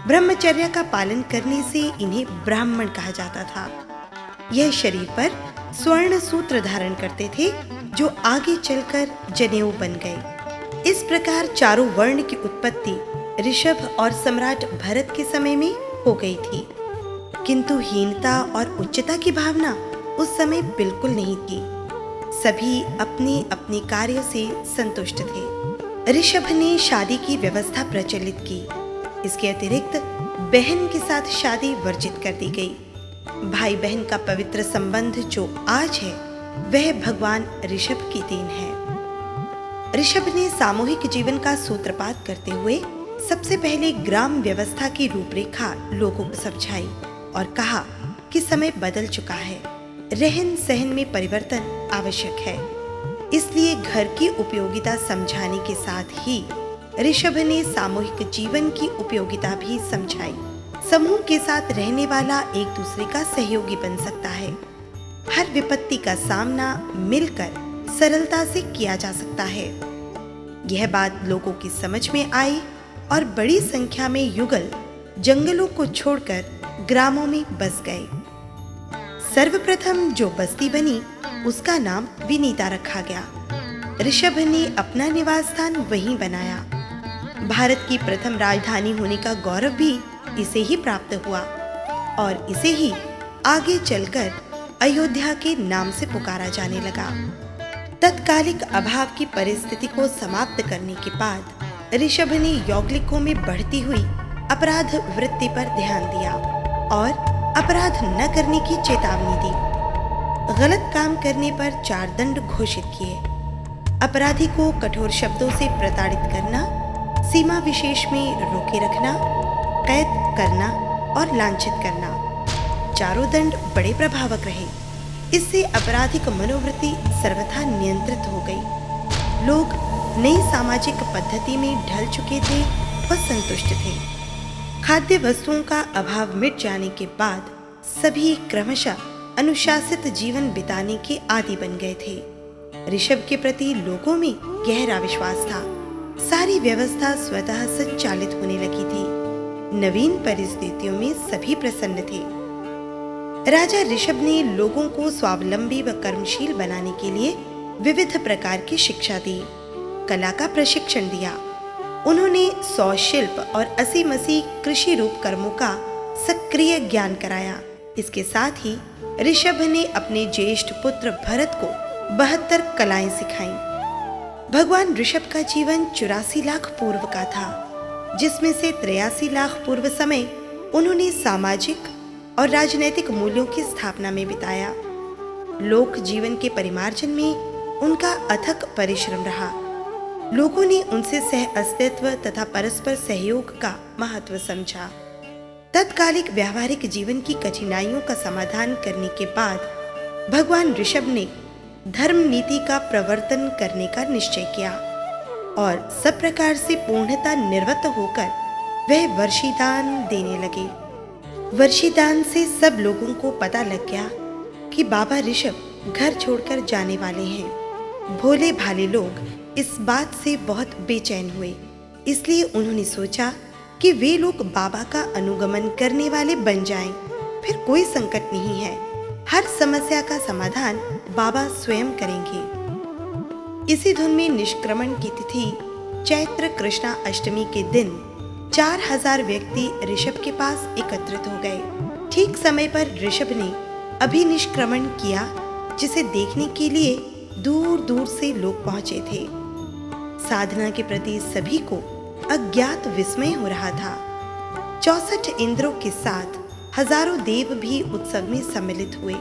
ब्रह्मचर्य का पालन करने से इन्हें ब्राह्मण कहा जाता था। यह शरीर पर स्वर्ण सूत्र धारण करते थे जो आगे चलकर जनेऊ बन गए। इस प्रकार चारों वर्ण की उत्पत्ति ऋषभ और सम्राट भरत के समय में हो गई थी, किंतु हीनता और उच्चता की भावना उस समय बिल्कुल नहीं थी। सभी अपने अपने कार्य से संतुष्ट थे। ऋषभ ने शादी की व्यवस्था प्रचलित की। इसके अतिरिक्त बहन के साथ शादी वर्जित कर दी गई। भाई बहन का पवित्र संबंध जो आज है वह भगवान ऋषभ की देन है। ऋषभ ने सामूहिक जीवन का सूत्रपात करते हुए सबसे पहले ग्राम व्यवस्था की रूपरेखा लोगों को समझाई और कहा कि समय बदल चुका है, रहन सहन में परिवर्तन आवश्यक है। इसलिए घर की उपयोगिता समझाने के साथ ही ऋषभ ने सामूहिक जीवन की उपयोगिता भी समझाई। समूह के साथ रहने वाला एक दूसरे का सहयोगी बन सकता है। हर विपत्ति का सामना मिलकर सरलता से किया जा सकता है। यह बात लोगों की समझ में आई और बड़ी संख्या में युगल जंगलों को छोड़कर ग्रामों में बस गए। सर्वप्रथम जो बस्ती बनी उसका नाम विनीता रखा गया। ऋषभ ने अपना निवास स्थान वहीं बनाया। भारत की प्रथम राजधानी होने का गौरव भी इसे ही प्राप्त हुआ और इसे ही आगे चलकर अयोध्या के नाम से पुकारा जाने लगा। तत्कालिक अभाव की परिस्थिति को समाप्त करने के बाद ऋषभ ने यौगलिकों में बढ़ती हुई अपराध वृत्ति पर ध्यान दिया और अपराध न करने की चेतावनी दी। गलत काम करने पर 4 दंड घोषित किए। अपराधी को कठोर शब्दों से प्रताड़ित करना, सीमा विशेष में रोके रखना, कैद करना और लांछित करना। चारों दंड बड़े प्रभावक रहे। इससे आपराधिक मनोवृत्ति सर्वथा नियंत्रित हो गई। लोग नई सामाजिक पद्धति में ढल चुके थे और संतुष्ट थे। खाद्य वस्तुओं का अभाव मिट जाने के बाद सभी क्रमशः अनुशासित जीवन बिताने के आदी बन गए थे। ऋषभ के प्रति लोगों में गहरा विश्वास था। सारी व्यवस्था स्वतः संचालित होने लगी थी। नवीन परिस्थितियों में सभी प्रसन्न थे। राजा ऋषभ ने लोगों को स्वावलंबी व कर्मशील बनाने के लिए विविध प्रकार की शिक्षा दी, कला का प्रशिक्षण दिया। उन्होंने 100 शिल्प और 80-80 कृषि रूप कर्मों का सक्रिय ज्ञान कराया। इसके साथ ही ऋषभ ने अपने ज्येष्ठ पुत्र भरत को 72 कलाएं सिखाईं। भगवान ऋषभ का जीवन 84 लाख पूर्व का था, जिसमें से 83 लाख पूर्व समय उन्होंने सामाजिक और राजनैतिक मूल्यों की स्थापना में बिताया। लोक जीवन के परिमार्जन में उनका अथक परिश्रम रहा। लोगों ने उनसे सह अस्तित्व तथा परस्पर सहयोग का महत्व समझा। तत्कालिक व्यावहारिक जीवन की कठिनाइयों का समाधान करने के बाद भगवान ऋषभ ने धर्म नीति का प्रवर्तन करने का निश्चय किया और सब प्रकार से पूर्णता निर्वृत्त होकर वह वर्षीदान देने लगे। वर्षीदान से सब लोगों को पता लग गया कि बाबा ऋषभ घर छोड़कर जाने वाले हैं। भोले भाले लोग इस बात से बहुत बेचैन हुए, इसलिए उन्होंने सोचा कि वे लोग बाबा का अनुगमन करने वाले बन जाएं, फिर कोई संकट नहीं है। हर समस्या का समाधान बाबा स्वयं करेंगे। इसी धुन में निष्क्रमण की तिथि चैत्र कृष्णा अष्टमी के दिन 4000 व्यक्ति ऋषभ के पास एकत्रित हो गए। ठीक समय पर ऋषभ ने अभिनिष्क्रमण किया, जिसे देखने के लिए दूर दूर से लोग पहुंचे थे। साधना के प्रति सभी को अज्ञात विस्मय हो रहा था। 64 इंद्रों के साथ हजारों देव भी उत्सव में सम्मिलित हुए।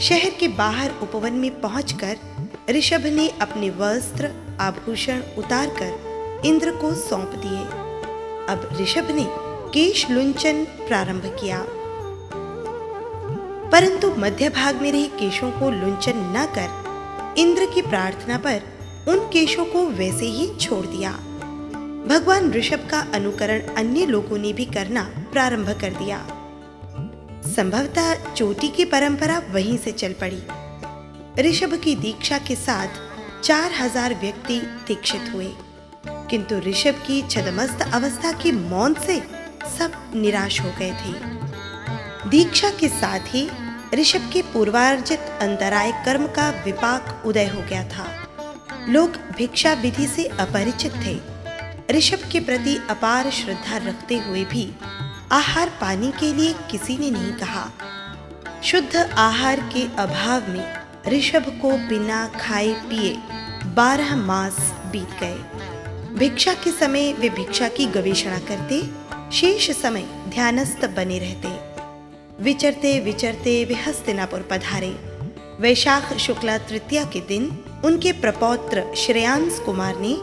शहर के बाहर उपवन में पहुंचकर ऋषभ ने अपने वस्त्र आभूषण उतारकर इंद्र को सौंप दिए। अब ऋषभ ने केश लुंचन प्रारंभ किया, परंतु मध्य भाग में रहे केशों को लुंचन न कर इंद्र की प्रार्थना पर उन केशों को वैसे ही छोड़ दिया। भगवान ऋषभ का अनुकरण अन्य लोगों ने भी करना प्रारंभ कर दिया। संभवतः चोटी की परंपरा वहीं से चल पड़ी। ऋषभ की दीक्षा के साथ 4000 व्यक्ति दीक्षित हुए, किंतु ऋषभ की छदमस्त अवस्था की मौन से सब निराश हो गए थे। दीक्षा के साथ ही ऋषभ के पूर्वार्जित अंतराय कर्म का विपाक उदय हो गया था। लोग भिक्षा विधि से अपरिचित थे। ऋषभ के प्रति अपार श्रद्धा रखते हुए भी आहार पानी के लिए किसी ने नहीं कहा। शुद्ध आहार के अभाव में ऋषभ को बिना खाए पिए 12 मास बीत गए। भिक्षा के समय वे भिक्षा की गवेषणा करते, शेष समय ध्यानस्थ बने रहते। विचरते विचरते वे हस्तिनापुर पधारे। वैशाख शुक्ला तृतीया के दिन उनके प्रपौत्र श्रेयांस कुमार ने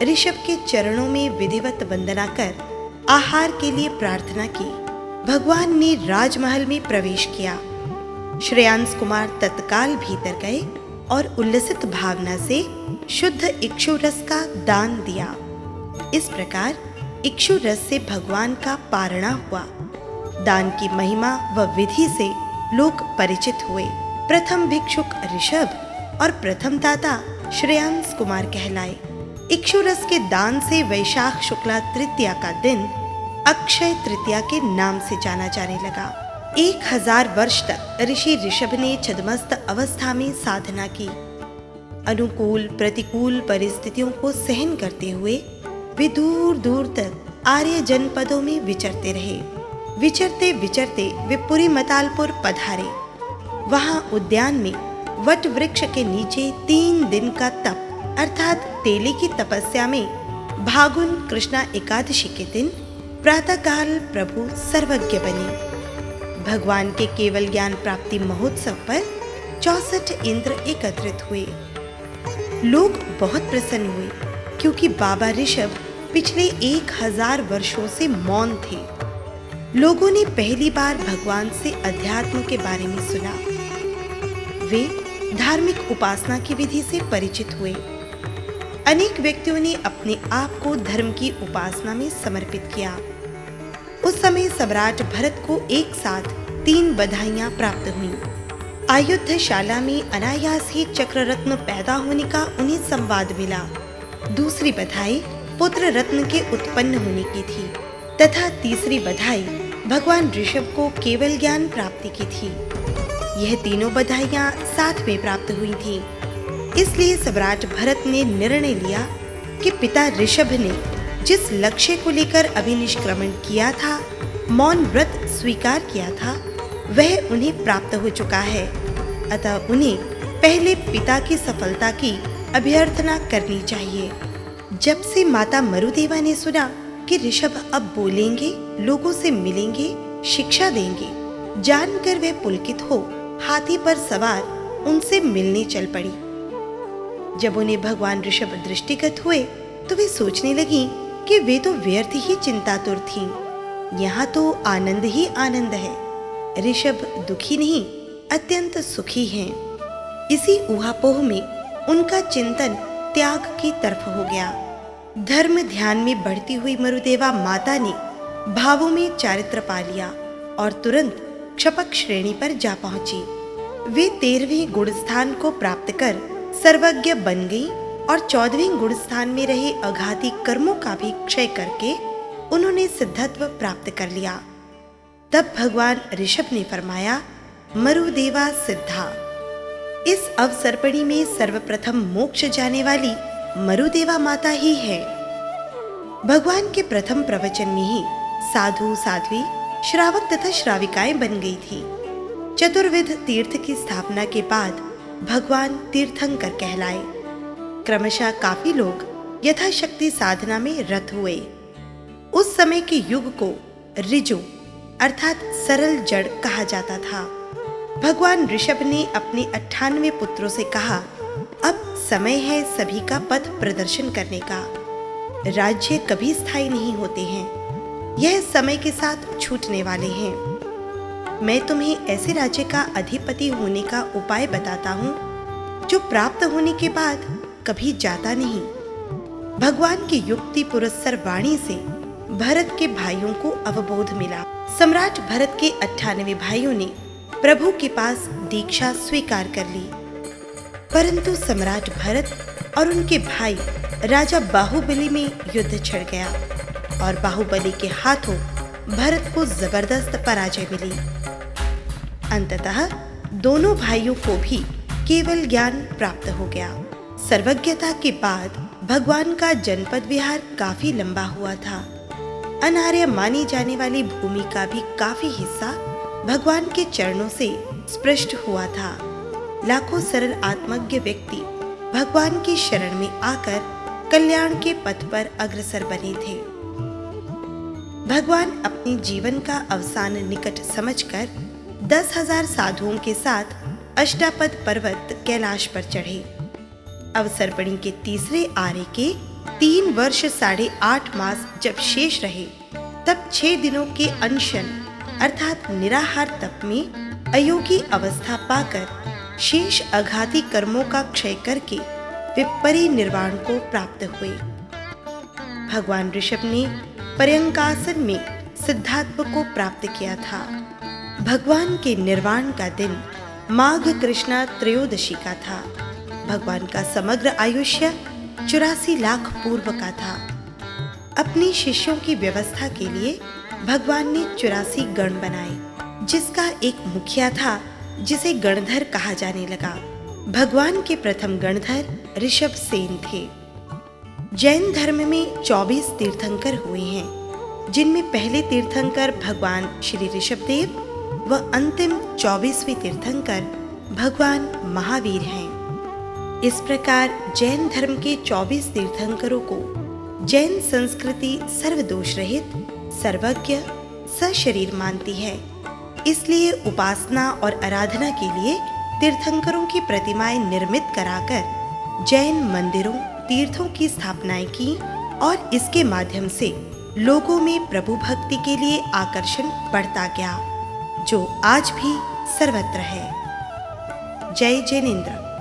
ऋषभ के चरणों में विधिवत वंदना कर आहार के लिए प्रार्थना की। भगवान ने राजमहल में प्रवेश किया। श्रेयांस कुमार तत्काल भीतर गए और उल्लसित भावना से शुद्ध इक्षु रस का दान दिया। इस प्रकार इक्षु रस से भगवान का पारणा हुआ। दान की महिमा व विधि से लोग परिचित हुए। प्रथम भिक्षुक ऋषभ और प्रथम दाता श्रेयांस कुमार कहलाए। इक्षु रस के दान से वैशाख शुक्ला तृतीया का दिन अक्षय तृतीया के नाम से जाना जाने लगा। 1000 वर्ष तक ऋषि ऋषभ ने छद्मस्त अवस्था में साधना की। अनुकूल प्रतिकूल परिस्थितियों को सहन करते हुए वे दूर दूर तक आर्य जनपदों में विचरते रहे। विचरते विचरते वे पुरी मतालपुर पधारे। वहां उद्यान में वट वृक्ष के नीचे 3 दिन का तप अर्थात तेले की तपस्या में भागुन कृष्णा एकादशी के दिन प्रातःकाल प्रभु सर्वज्ञ बने। भगवान के केवल ज्ञान प्राप्ति महोत्सव पर 64 इंद्र एकत्रित हुए। लोग बहुत प्रसन्न हुए क्योंकि बाबा ऋषभ पिछले 1000 वर्षों से मौन थे। लोगों ने पहली बार भगवान से अध्यात्म के बारे में सुना। वे धार्मिक उपासना की विधि से परिचित हुए। अनेक व्यक्तियों ने अपने आप को धर्म की उपासना में समर्पित किया। उस समय सम्राट भरत को एक साथ 3 बधाइयां प्राप्त हुईं। आयुधशाला में अनायास ही चक्र रत्न पैदा होने का उन्हें संवाद मिला। दूसरी बधाई पुत्र रत्न के उत्पन्न होने की थी तथा तीसरी बधाई भगवान ऋषभ को केवल ज्ञान प्राप्ति की थी। यह तीनों बधाइयां साथ में प्राप्त हुई थीं। इसलिए सम्राट भरत ने निर्णय लिया कि पिता ऋषभ ने जिस लक्ष्य को लेकर अभिनिष्क्रमण किया था, मौन व्रत स्वीकार किया था, वह उन्हें प्राप्त हो चुका है। अतः उन्हें पहले पिता की सफलता की अभ्यर्थना करनी चाहिए। जब से माता मरुदेवा ने सुना कि ऋषभ अब बोलेंगे, लोगों से मिलेंगे, शिक्षा देंगे, जानकर वे पुलकित हो हाथी पर सवार उनसे मिलने चल पड़ी। जब उन्हें भगवान ऋषभ दृष्टिगत हुए तो वे सोचने लगी कि वे तो व्यर्थ ही चिंतातुर थीं। यहाँ तो आनंद ही आनंद है। ऋषभ दुखी नहीं, अत्यंत सुखी हैं। इसी ऊहापोह में उनका चिंतन त्याग की तरफ हो गया। धर्म ध्यान में बढ़ती हुई मरुदेवा माता ने भावों में चारित्र पा लिया और तुरंत क्षपक श्रेणी पर जा पहुंची। वे 13वें गुणस्थान को प्राप्त कर सर्वज्ञ बन गई और 14वें गुणस्थान में रहे अघाती कर्मों का भी क्षय करके उन्होंने सिद्धत्व प्राप्त कर लिया। तब भगवान ऋषभ ने फरमाया, मरुदेवा सिद्धा। इस अवसरपणी में सर्वप्रथम मोक्ष जाने वाली मरुदेवा माता ही है। भगवान के प्रथम प्रवचन में ही साधु साध्वी श्रावक तथा श्राविकाएं बन गई थी। चतुर्विध तीर्थ की स्थापना के बाद भगवान तीर्थंकर कहलाए। क्रमशः काफी लोग यथाशक्ति साधना में रत हुए। उस समय के युग को ऋजु अर्थात सरल जड़ कहा जाता था। भगवान ऋषभ ने अपने 98 पुत्रों से कहा, अब समय है सभी का पथ प्रदर्शन करने का। राज्य कभी स्थायी नहीं होते हैं, यह समय के साथ छूटने वाले हैं। मैं तुम्हें ऐसे राज्य का अधिपति होने का उपाय बताता हूँ जो प्राप्त होने के बाद कभी जाता नहीं। भगवान की युक्ति पुरस्सर वाणी से भरत के भाइयों को अवबोध मिला। सम्राट भरत के 98 भाइयों ने प्रभु के पास दीक्षा स्वीकार कर ली, परंतु सम्राट भरत और उनके भाई राजा बाहुबली में युद्ध छिड़ गया और बाहुबली के हाथों भरत को जबरदस्त पराजय मिली। अंततः दोनों भाइयों को भी केवल ज्ञान प्राप्त हो गया। सर्वज्ञता के बाद भगवान का जनपद विहार काफी लंबा हुआ था। अनार्य मानी जाने वाली भूमि का भी काफी हिस्सा भगवान के चरणों से स्पृष्ट हुआ था। लाखों सरल आत्मज्ञ व्यक्ति भगवान की शरण में आकर कल्याण के पथ पर अग्रसर बने थे। भगवान अपने जीवन का अवसान निकट समझकर 10,000 साधुओं के साथ अष्टापद पर्वत कैलाश पर चढ़े। अवसर्पणी के तीसरे आरे के 3 वर्ष 8.5 मास जब शेष रहे, तब 6 दिनों के अनशन अर्थात निराहार तप में अयोगी अवस्था पाकर शेष अघाती कर्मों का क्षय करके वे परिनिर्वाण को प्राप्त हुए। भगवान ऋषभ ने पर्यंकासन में सिद्धात्व को प्राप्त किया था। भगवान के निर्वाण का दिन माघ कृष्णा त्रयोदशी का था। भगवान का समग्र आयुष्य 84 लाख पूर्व का था। अपने शिष्यों की व्यवस्था के लिए भगवान ने 84 गण बनाए, जिसका एक मुखिया था जिसे गणधर कहा जाने लगा। भगवान के प्रथम गणधर ऋषभ सेन थे। जैन धर्म में 24 तीर्थंकर हुए हैं, जिनमें पहले तीर्थंकर भगवान श्री ऋषभदेव व अंतिम 24वें तीर्थंकर भगवान महावीर हैं। इस प्रकार जैन धर्म के 24 तीर्थंकरों को जैन संस्कृति सर्वदोष रहित, सर्वज्ञ, सशरीर मानती है। इसलिए उपासना और आराधना के लिए तीर्थंकरों की प्रतिमाएं निर्मित कराकर जैन मंदिरों, तीर्थों की स्थापनाएं की और इसके माध्यम से लोगों में प्रभु भक्ति के लिए आकर्षण बढ़ता गया, जो आज भी सर्वत्र है। जय जैनेन्द्र।